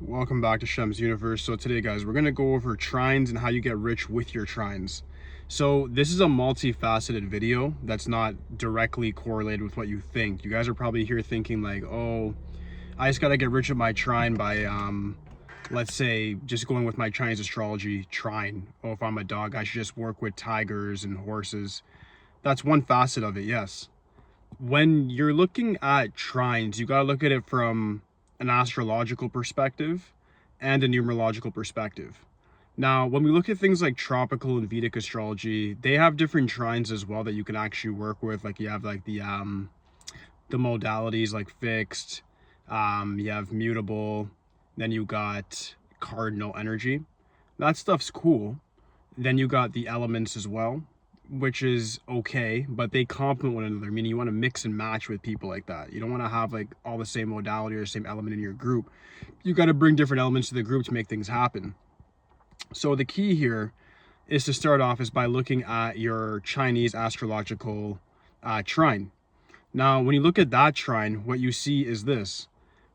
Welcome back to Shem's Universe. So today, guys, we're going to go over trines and how you get rich with your trines. So this is a multifaceted video that's not directly correlated with what you think. You guys are probably here thinking like, oh, I just got to get rich with my trine by, let's say, just going with my Chinese astrology trine. Oh, if I'm a dog, I should just work with tigers and horses. That's one facet of it, yes. When you're looking at trines, you got to look at it from an astrological perspective and a numerological perspective. Now, when we look at things like tropical and Vedic astrology, they have different trines as well that you can actually work with. Like you have like the modalities like fixed, you have mutable, then you got cardinal energy. That stuff's cool. Then you got the elements as well, which is okay, but they complement one another, meaning you want to mix and match with people like that. You don't want to have like all the same modality or the same element in your group. You got to bring different elements to the group to make things happen. So the key here is to start off is by looking at your Chinese astrological trine. Now, when you look at that trine, what you see is this.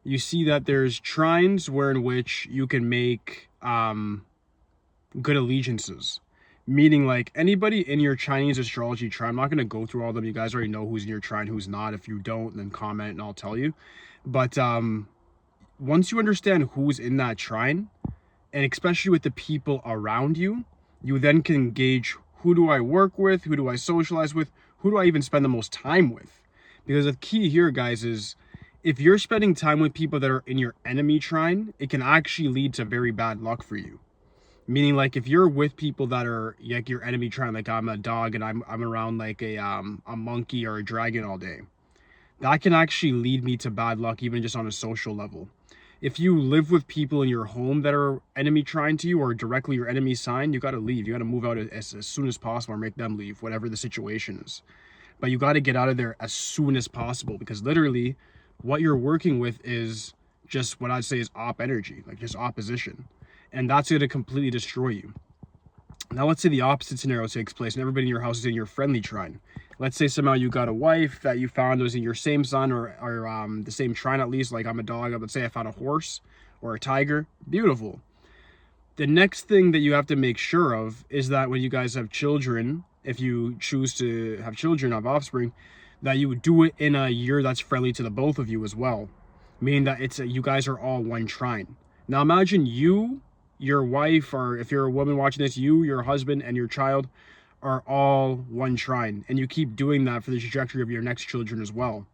You see that there's trines where in which you can make good allegiances. Meaning like anybody in your Chinese astrology trine, I'm not going to go through all of them. You guys already know who's in your trine, who's not. If you don't, then comment and I'll tell you. But once you understand who's in that trine, and especially with the people around you, you then can gauge who do I work with, who do I socialize with, who do I even spend the most time with. Because the key here, guys, is if you're spending time with people that are in your enemy trine, it can actually lead to very bad luck for you. Meaning like if you're with people that are like your enemy trine, like I'm a dog and I'm around like a monkey or a dragon all day, that can actually lead me to bad luck even just on a social level. If you live with people in your home that are enemy trine to you or directly your enemy sign, you got to leave. You got to move out as soon as possible or make them leave, whatever the situation is. But you got to get out of there as soon as possible, because literally what you're working with is just what I'd say is op energy, like just opposition. And that's going to completely destroy you. Now, let's say the opposite scenario takes place and everybody in your house is in your friendly trine. Let's say somehow you got a wife that you found was in your same sign or the same trine at least. Like I'm a dog. Let's say I found a horse or a tiger. Beautiful. The next thing that you have to make sure of is that when you guys have children, if you choose to have children, have offspring, that you would do it in a year that's friendly to the both of you as well. Meaning that you guys are all one trine. Now imagine you, your wife, or if you're a woman watching this, you, your husband, and your child are all one trine, and you keep doing that for the trajectory of your next children as well.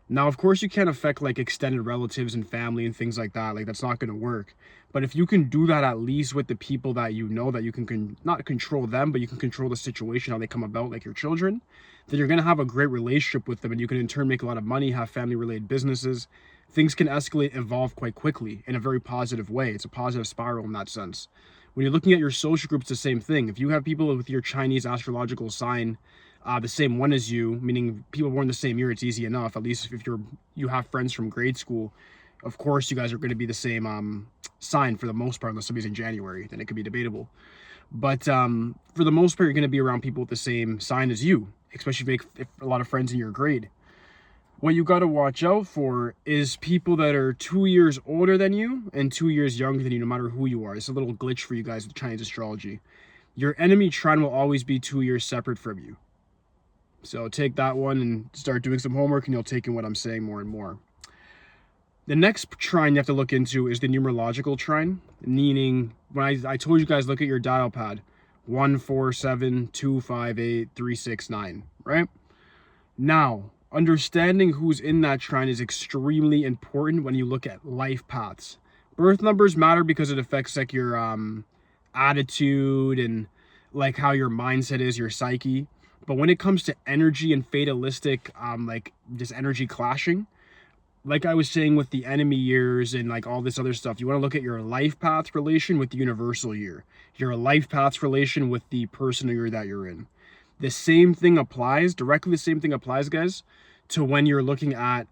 Now, of course, you can't affect like extended relatives and family and things like that. Like that's not going to work. But if you can do that at least with the people that you know that you can not control them, but you can control the situation, how they come about, like your children, then you're going to have a great relationship with them, and you can in turn make a lot of money, have family-related businesses. Things can escalate, evolve quite quickly in a very positive way. It's a positive spiral in that sense. When you're looking at your social groups, the same thing. If you have people with your Chinese astrological sign the same one as you, meaning people born the same year, it's easy enough. At least if you have friends from grade school, of course you guys are going to be the same sign for the most part, unless somebody's in January, then it could be debatable. But for the most part, you're going to be around people with the same sign as you, especially if you make a lot of friends in your grade. What you got to watch out for is people that are 2 years older than you and 2 years younger than you, no matter who you are. It's a little glitch for you guys with Chinese astrology. Your enemy trine will always be 2 years separate from you. So take that one and start doing some homework, and you'll take in what I'm saying more and more. The next trine you have to look into is the numerological trine, meaning when I told you guys look at your dial pad, 147258369, right? Now, understanding who's in that trine is extremely important when you look at life paths. Birth numbers matter because it affects like your attitude and like how your mindset is, your psyche. But when it comes to energy and fatalistic, like just energy clashing, like I was saying with the enemy years and like all this other stuff, you want to look at your life path relation with the universal year, your life path relation with the personal year that you're in. The same thing applies, directly the same thing applies, guys, to when you're looking at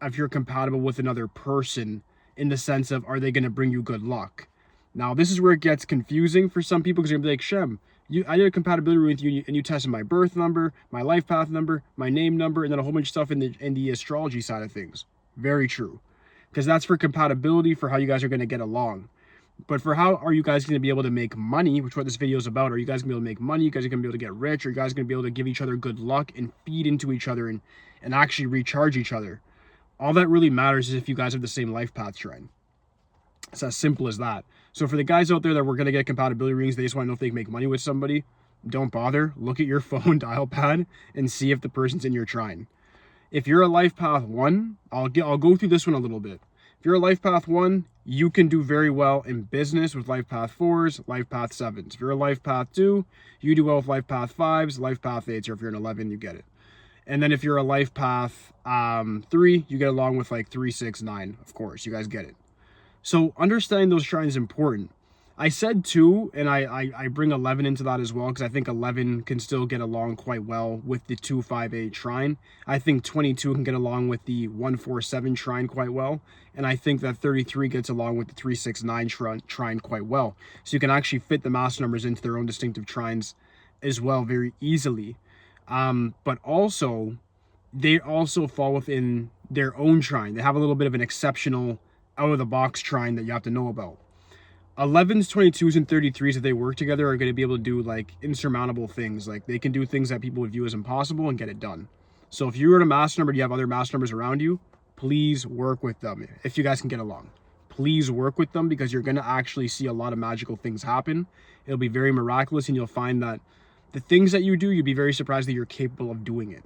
if you're compatible with another person in the sense of, are they going to bring you good luck? Now, this is where it gets confusing for some people, because you're going to be like, Shem, I did a compatibility with you and you tested my birth number, my life path number, my name number, and then a whole bunch of stuff in the astrology side of things. Very true. because that's for compatibility, for how you guys are going to get along. But for how are you guys going to be able to make money, which is what this video is about. Are you guys going to be able to make money? You guys are going to be able to get rich? Are you guys going to be able to give each other good luck and feed into each other and actually recharge each other? All that really matters is if you guys have the same life path trine. It's as simple as that. So for the guys out there that we're going to get compatibility readings, they just want to know if they can make money with somebody, don't bother. Look at your phone dial pad and see if the person's in your trine. If you're a life path 1, I'll go through this one a little bit. If you're a life path 1, you can do very well in business with life path 4s, life path 7s. If you're a life path 2, you do well with life path 5s, life path 8s, or if you're an 11, you get it. And then if you're a life path 3, you get along with like 3, 6, 9, of course, you guys get it. So understanding those trines is important. I said 2, and I bring 11 into that as well, because I think 11 can still get along quite well with the 2, 5, 8 trine. I think 22 can get along with the 1, 4, 7 trine quite well. And I think that 33 gets along with the 3, 6, 9 trine quite well. So you can actually fit the master numbers into their own distinctive trines as well very easily. But also, they also fall within their own trine. They have a little bit of an exceptional out-of-the-box trine that you have to know about. 11s, 22s, and 33s, if they work together, are going to be able to do like insurmountable things. Like they can do things that people would view as impossible and get it done. So if you're in a master number, you have other master numbers around you, please work with them. If you guys can get along, please work with them, because you're going to actually see a lot of magical things happen. It'll be very miraculous, and you'll find that the things that you do, you'd be very surprised that you're capable of doing it.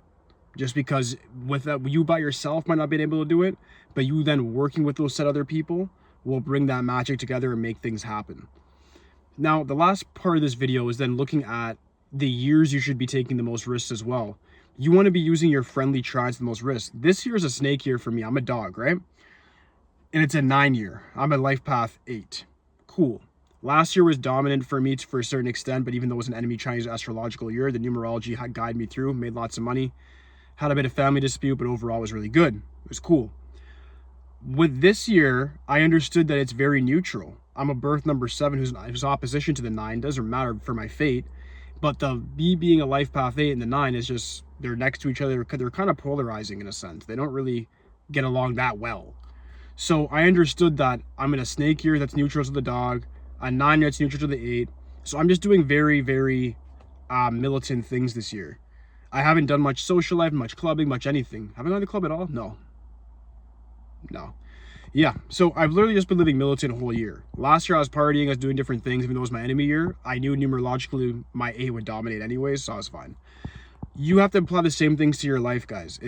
Just because with that, you by yourself might not be able to do it, but you then working with those set other people will bring that magic together and make things happen. Now, the last part of this video is then looking at the years you should be taking the most risks as well. You want to be using your friendly trines the most risks. This year is a snake year for me. I'm a dog, right? And it's a 9 year. I'm a life path 8. Cool. Last year was dominant for me for a certain extent, but even though it was an enemy Chinese astrological year, the numerology had guided me through, made lots of money, had a bit of family dispute, but overall was really good. It was cool. With this year, I understood that it's very neutral. I'm a birth number 7 who's opposition to the 9. Doesn't matter for my fate. But the me being a life path 8 and the 9 is just, they're next to each other. They're kind of polarizing in a sense. They don't really get along that well. So I understood that I'm in a snake year that's neutral to the dog, a 9 that's neutral to the 8. So I'm just doing very, very militant things this year. I haven't done much social life, much clubbing, much anything. Have I gone to the club at all? No. Yeah, so I've literally just been living militant a whole year. Last year I was partying, I was doing different things. Even though it was my enemy year, I knew numerologically my 8 would dominate anyways, so I was fine. You have to apply the same things to your life, guys.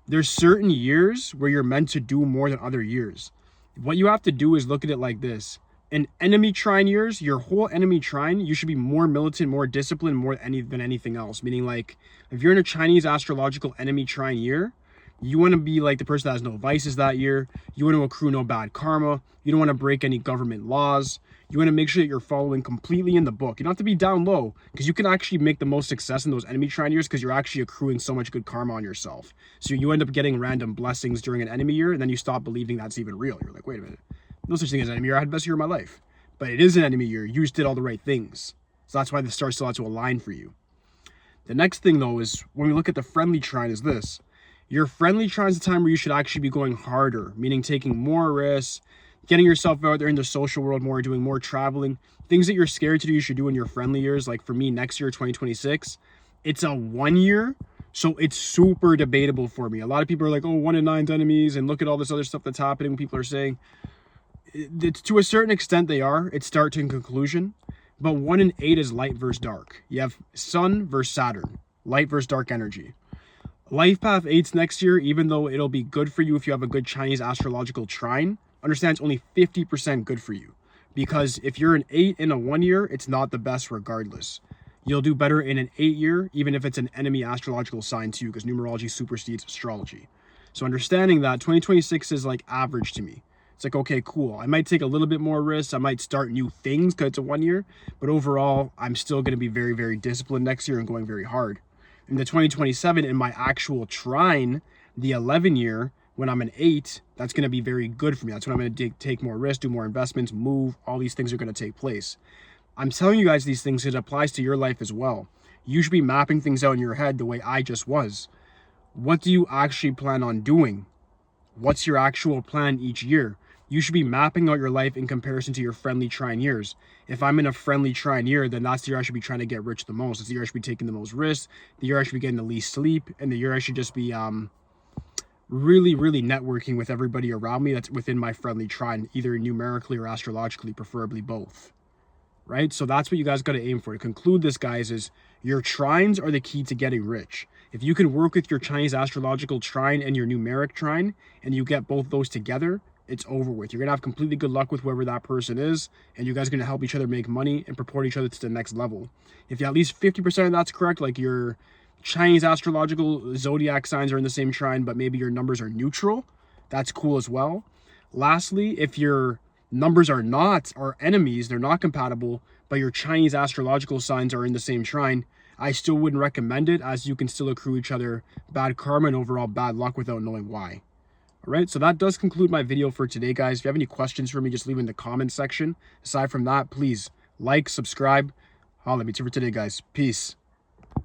There's certain years where you're meant to do more than other years. What you have to do is look at it like this. In enemy trine years, your whole enemy trine, you should be more militant, more disciplined, than anything else. Meaning, like, if you're in a Chinese astrological enemy trine year, you want to be like the person that has no vices that year. You want to accrue no bad karma. You don't want to break any government laws. You want to make sure that you're following completely in the book. You don't have to be down low, because you can actually make the most success in those enemy trine years because you're actually accruing so much good karma on yourself. So you end up getting random blessings during an enemy year, and then you stop believing that's even real. You're like, wait a minute. No such thing as an enemy year. I had the best year of my life. But it is an enemy year. You just did all the right things. So that's why the stars still have to align for you. The next thing, though, is when we look at the friendly trine is this. Your friendly trine is the time where you should actually be going harder, meaning taking more risks, getting yourself out there in the social world more, doing more traveling. Things that you're scared to do, you should do in your friendly years. Like for me, next year, 2026, it's a 1 year. So it's super debatable for me. A lot of people are like, oh, 1 in 9's enemies, and look at all this other stuff that's happening. People are saying, to a certain extent they are. It's start to conclusion. But 1 in 8 is light versus dark. You have Sun versus Saturn, light versus dark energy. Life path 8's next year, even though it'll be good for you if you have a good Chinese astrological trine, understand it's only 50% good for you. Because if you're an 8 in a 1 year, it's not the best regardless. You'll do better in an 8 year, even if it's an enemy astrological sign too, because numerology supersedes astrology. So understanding that 2026 is like average to me. It's like, okay, cool. I might take a little bit more risks. I might start new things because it's a 1 year. But overall, I'm still going to be very, very disciplined next year and going very hard. In the 2027, in my actual trine, the 11 year, when I'm an 8, that's going to be very good for me. That's when I'm going to take more risks, do more investments, move. All these things are going to take place. I'm telling you guys these things, it applies to your life as well. You should be mapping things out in your head the way I just was. What do you actually plan on doing? What's your actual plan each year? You should be mapping out your life in comparison to your friendly trine years. If I'm in a friendly trine year, then that's the year I should be trying to get rich the most. It's the year I should be taking the most risks, the year I should be getting the least sleep, and the year I should just be really networking with everybody around me that's within my friendly trine, either numerically or astrologically, preferably both. Right? So that's what you guys got to aim for. To conclude this, guys, is your trines are the key to getting rich. If you can work with your Chinese astrological trine and your numeric trine, and you get both those together, it's over with. You're going to have completely good luck with whoever that person is, and you guys are going to help each other make money and proport each other to the next level. If you at least 50% of that's correct, like your Chinese astrological zodiac signs are in the same trine, but maybe your numbers are neutral, that's cool as well. Lastly, if your numbers are enemies, they're not compatible, but your Chinese astrological signs are in the same trine, I still wouldn't recommend it, as you can still accrue each other bad karma and overall bad luck without knowing why. All right, so that does conclude my video for today, guys. If you have any questions for me, just leave in the comment section. Aside from that, please like, subscribe. Holla at me. That's it for today, guys. Peace.